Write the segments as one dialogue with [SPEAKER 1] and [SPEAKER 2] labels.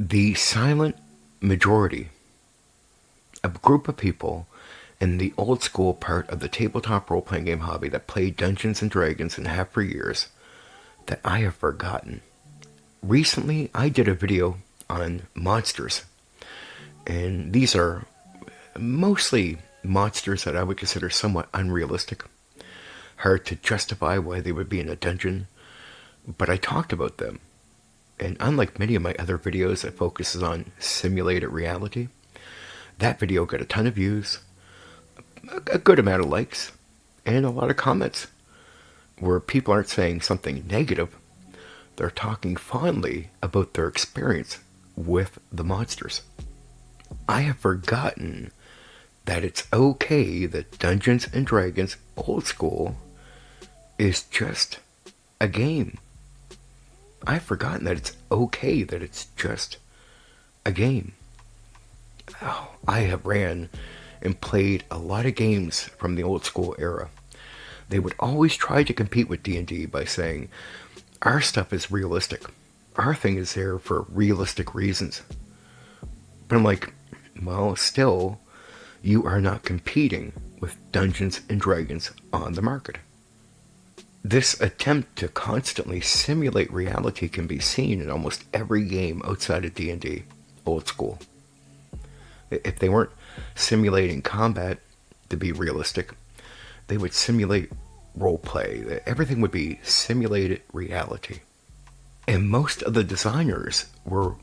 [SPEAKER 1] The silent majority, a group of people in the old school part of the tabletop role-playing game hobby that played Dungeons and Dragons and have for years, that I have forgotten. Recently, I did a video on monsters, and these are mostly monsters that I would consider somewhat unrealistic, hard to justify why they would be in a dungeon, but I talked about them. And unlike many of my other videos that focuses on simulated reality, that video got a ton of views, a good amount of likes, and a lot of comments where people aren't saying something negative. They're talking fondly about their experience with the monsters. I have forgotten that it's okay that Dungeons and Dragons Old School is just a game. I've forgotten that it's okay that it's just a game. Oh, I have ran and played a lot of games from the old school era. They would always try to compete with D&D by saying, our stuff is realistic. Our thing is there for realistic reasons. But I'm like, well, still, you are not competing with Dungeons and Dragons on the market. This attempt to constantly simulate reality can be seen in almost every game outside of D&D, old school. If they weren't simulating combat to be realistic, they would simulate roleplay. Everything would be simulated reality. And most of the designers were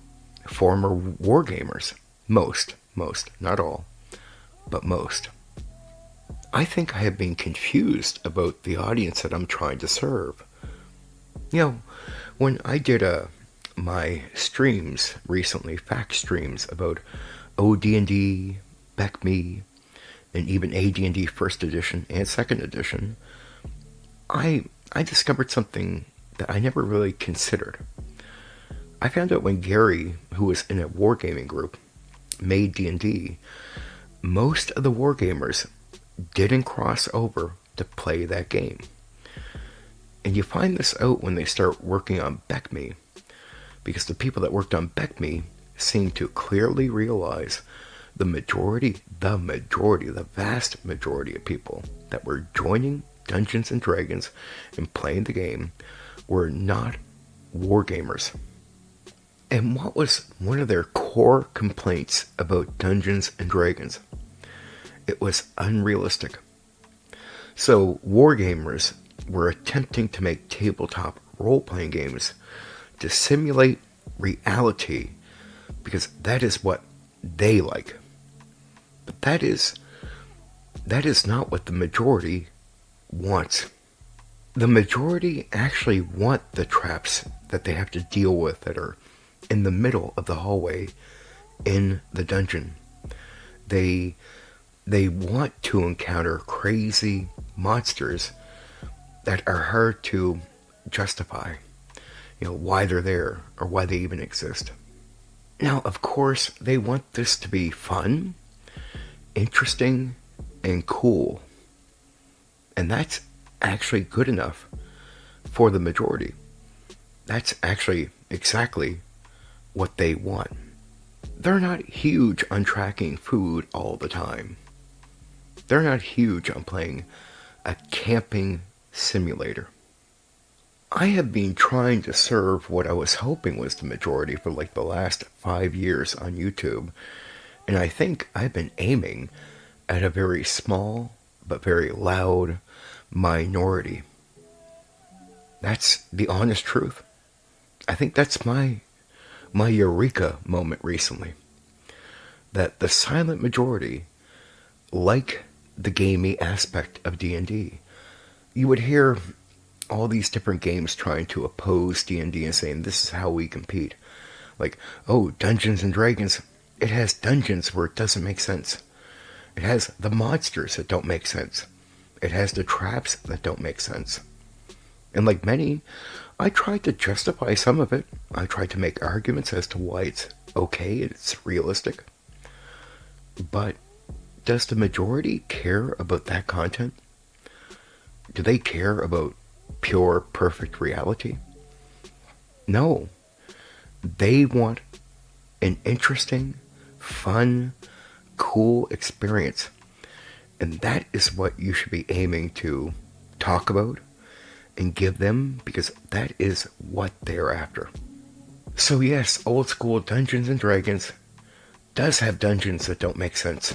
[SPEAKER 1] former wargamers. Most, not all, but most. I think I have been confused about the audience that I'm trying to serve. You know, when I did my streams recently, fact streams about OD&D, BECME, and even AD&D First Edition and Second Edition, I discovered something that I never really considered. I found out when Gary, who was in a wargaming group, made D&D, most of the wargamers didn't cross over to play that game. And you find this out when they start working on BECME, because the people that worked on BECME seem to clearly realize the vast majority of people that were joining Dungeons and Dragons and playing the game were not wargamers. And what was one of their core complaints about Dungeons and Dragons? It was unrealistic. So wargamers were attempting to make tabletop role-playing games to simulate reality because that is what they like. But that is not what the majority wants. The majority actually want the traps that they have to deal with that are in the middle of the hallway in the dungeon. They want to encounter crazy monsters that are hard to justify, why they're there or why they even exist. Now, of course, they want this to be fun, interesting, and cool. And that's actually good enough for the majority. That's actually exactly what they want. They're not huge on tracking food all the time. They're not huge on playing a camping simulator. I have been trying to serve what I was hoping was the majority for like the last 5 years on YouTube, and I think I've been aiming at a very small but very loud minority. That's the honest truth. I think that's my eureka moment recently. That the silent majority like the gamey aspect of D&D. You would hear all these different games trying to oppose D&D and saying this is how we compete. Like, oh, Dungeons and Dragons, it has dungeons where it doesn't make sense. It has the monsters that don't make sense. It has the traps that don't make sense. And like many, I tried to justify some of it. I tried to make arguments as to why it's okay, it's realistic. But does the majority care about that content? Do they care about pure, perfect reality? No. They want an interesting, fun, cool experience. And that is what you should be aiming to talk about and give them, because that is what they're after. So yes, old school Dungeons and Dragons does have dungeons that don't make sense,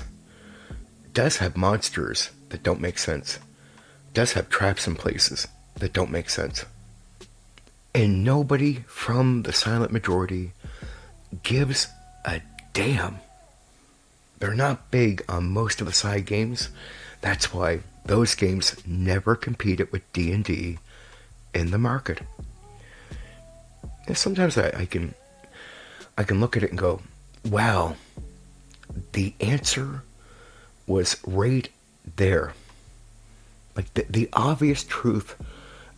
[SPEAKER 1] does have monsters that don't make sense, does have traps in places that don't make sense. And nobody from the silent majority gives a damn. They're not big on most of the side games. That's why those games never competed with D&D in the market. And sometimes I can look at it and go, wow, the answer was right there. Like the obvious truth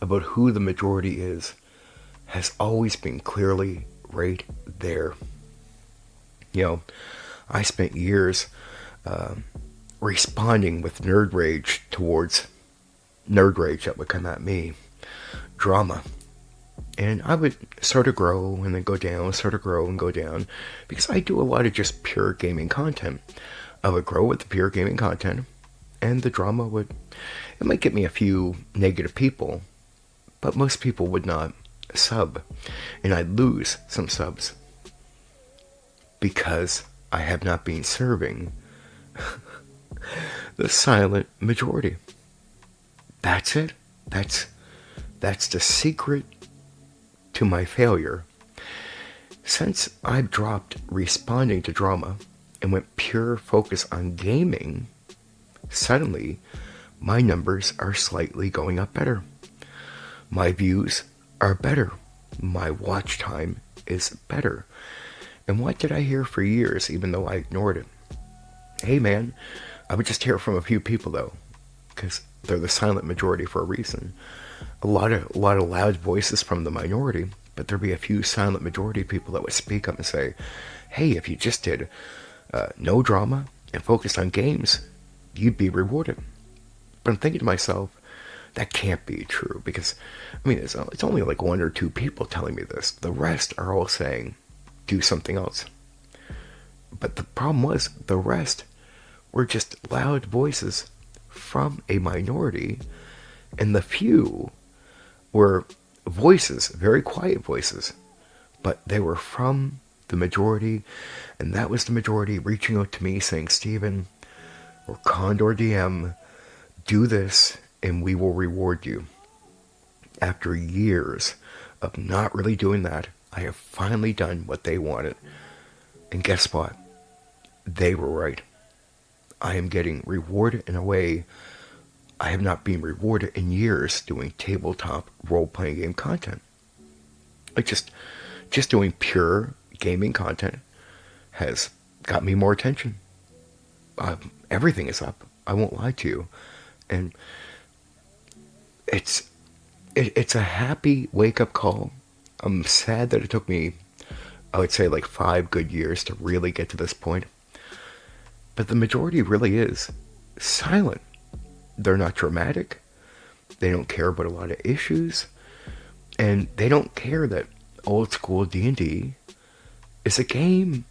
[SPEAKER 1] about who the majority is has always been clearly right there. You know, I spent years responding with nerd rage towards nerd rage that would come at me, drama. And I would sort of grow and then go down, sort of grow and go down, because I do a lot of just pure gaming content. I would grow with the pure gaming content, and the drama it might get me a few negative people, but most people would not sub, and I'd lose some subs because I have not been serving the silent majority. That's it. That's the secret to my failure. Since I've dropped responding to drama and went pure focus on gaming, suddenly my numbers are slightly going up better. My views are better. My watch time is better. And what did I hear for years, even though I ignored it? Hey man, I would just hear from a few people though, because they're the silent majority for a reason. A lot of loud voices from the minority, but there'd be a few silent majority people that would speak up and say, hey, if you just did no drama and focused on games, you'd be rewarded. But I'm thinking to myself, that can't be true, because I mean it's only like one or two people telling me this. The rest are all saying do something else. But the problem was the rest were just loud voices from a minority, and the few were voices, very quiet voices, but they were from the majority, and that was the majority reaching out to me saying, Steven or Condor DM, do this and we will reward you. After years of not really doing that, I have finally done what they wanted. And guess what? They were right. I am getting rewarded in a way I have not been rewarded in years doing tabletop role-playing game content. Like just doing pure gaming content has got me more attention. Everything is up. I won't lie to you. And it's a happy wake-up call. I'm sad that it took me, I would say, like 5 good years to really get to this point. But the majority really is silent. They're not dramatic. They don't care about a lot of issues. And they don't care that old school D&D is a game.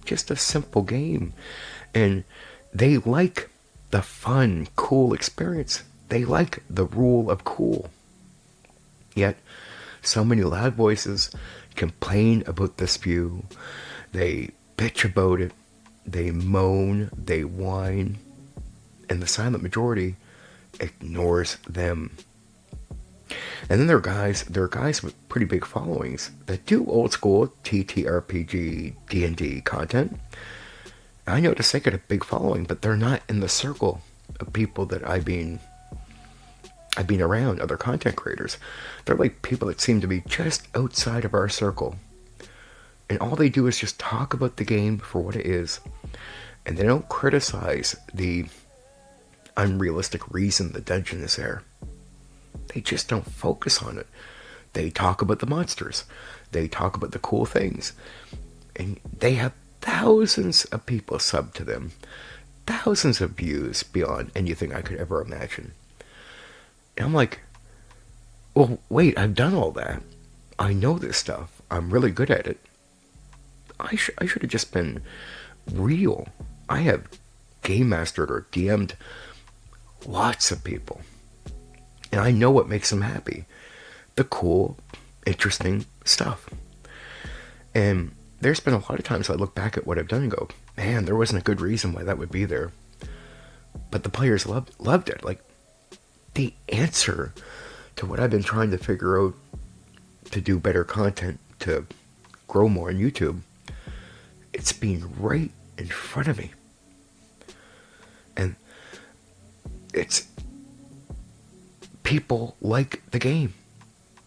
[SPEAKER 1] Just a simple game. And they like the fun, cool experience. They like the rule of cool. Yet, so many loud voices complain about this view. They bitch about it. They moan. They whine. And the silent majority ignores them. And then there are guys with pretty big followings that do old school TTRPG D&D content. I notice they get a big following, but they're not in the circle of people that I've been around, other content creators. They're like people that seem to be just outside of our circle. And all they do is just talk about the game for what it is. And they don't criticize the unrealistic reason the dungeon is there. They just don't focus on it. They talk about the monsters. They talk about the cool things. And they have thousands of people sub to them. Thousands of views beyond anything I could ever imagine. And I'm like, well, wait, I've done all that. I know this stuff. I'm really good at it. I should have just been real. I have game mastered or DM'd lots of people, and I know what makes them happy. The cool, interesting stuff. And there's been a lot of times I look back at what I've done and go, man, there wasn't a good reason why that would be there. But the players loved it. Like, the answer to what I've been trying to figure out to do better content, to grow more on YouTube, it's been right in front of me. And it's people like the game.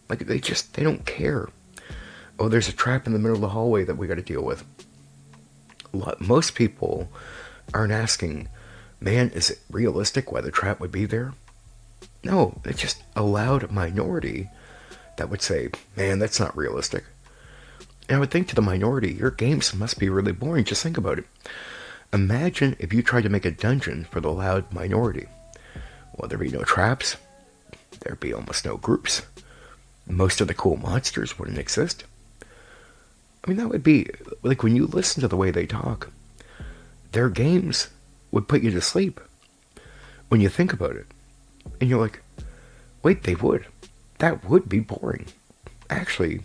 [SPEAKER 1] Like, they don't care. Oh, there's a trap in the middle of the hallway that we got to deal with. Most people aren't asking, man, is it realistic why the trap would be there? No, it's just a loud minority that would say, man, that's not realistic. And I would think to the minority, your games must be really boring. Just think about it. Imagine if you tried to make a dungeon for the loud minority. Well, there'd be no traps. There'd be almost no groups. Most of the cool monsters wouldn't exist. I mean, that would be, like, when you listen to the way they talk, their games would put you to sleep when you think about it. And you're like, wait, they would. That would be boring. Actually,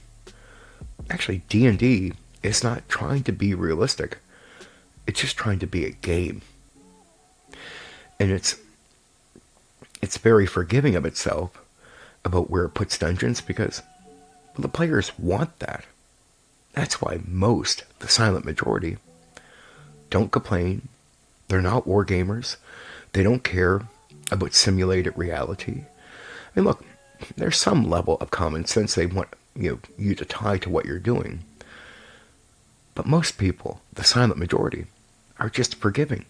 [SPEAKER 1] D&D is not trying to be realistic. It's just trying to be a game. And it's very forgiving of itself about where it puts dungeons, because the players want that. That's why the silent majority, don't complain. They're not war gamers. They don't care about simulated reality. I mean, look, there's some level of common sense they want you to tie to what you're doing. But most people, the silent majority, are just forgiving.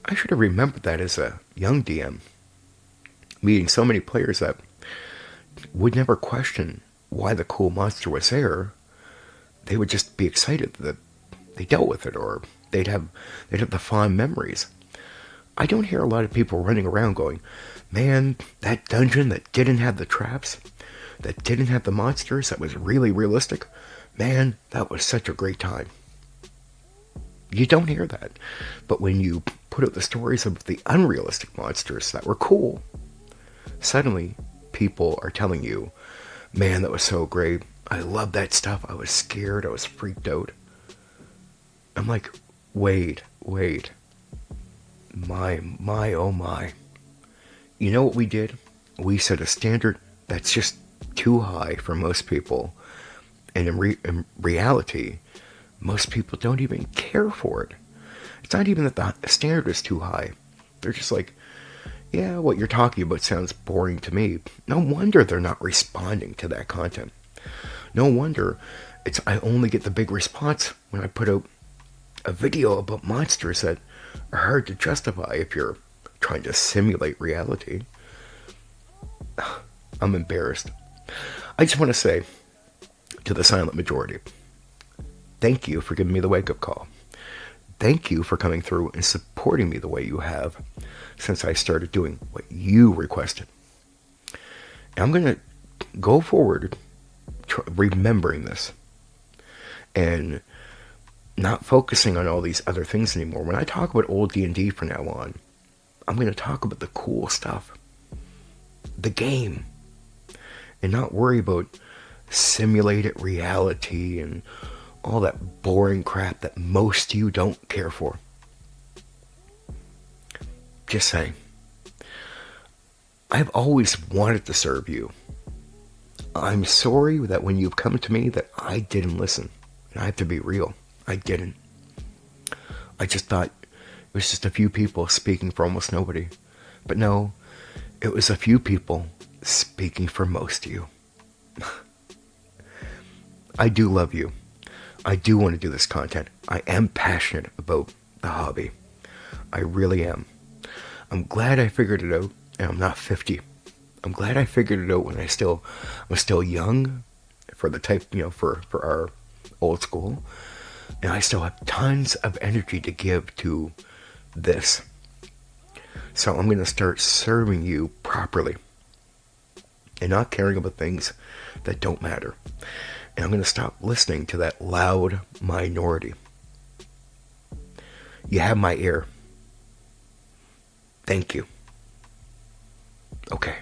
[SPEAKER 1] I should have remembered that as a young DM, meeting so many players that would never question why the cool monster was there. They would just be excited that they dealt with it, or they'd have the fond memories. I don't hear a lot of people running around going, man, that dungeon that didn't have the traps, that didn't have the monsters, that was really realistic, man, that was such a great time. You don't hear that. But when you put out the stories of the unrealistic monsters that were cool, suddenly people are telling you, man, that was so great. I love that stuff. I was scared. I was freaked out. I'm like, wait. My, oh my. You know what we did? We set a standard that's just too high for most people. And in reality, most people don't even care for it. It's not even that the standard is too high. They're just like, yeah, what you're talking about sounds boring to me. No wonder they're not responding to that content. No wonder I only get the big response when I put out a video about monsters that are hard to justify if you're trying to simulate reality. I'm embarrassed. I just want to say to the silent majority, thank you for giving me the wake-up call. Thank you for coming through and supporting me the way you have since I started doing what you requested. And I'm going to go forward remembering this and not focusing on all these other things anymore. When I talk about old D&D from now on, I'm going to talk about the cool stuff, the game, and not worry about simulated reality and all that boring crap that most of you don't care for. Just saying. I've always wanted to serve you. I'm sorry that when you've come to me that I didn't listen. And I have to be real. I didn't. I just thought it was just a few people speaking for almost nobody. But no, it was a few people speaking for most of you. I do love you. I do want to do this content. I am passionate about the hobby. I really am. I'm glad I figured it out, and I'm not 50. I'm glad I figured it out when I was still young for the type, for our old school. And I still have tons of energy to give to this. So I'm going to start serving you properly and not caring about things that don't matter. And I'm going to stop listening to that loud minority. You have my ear. Thank you. Okay.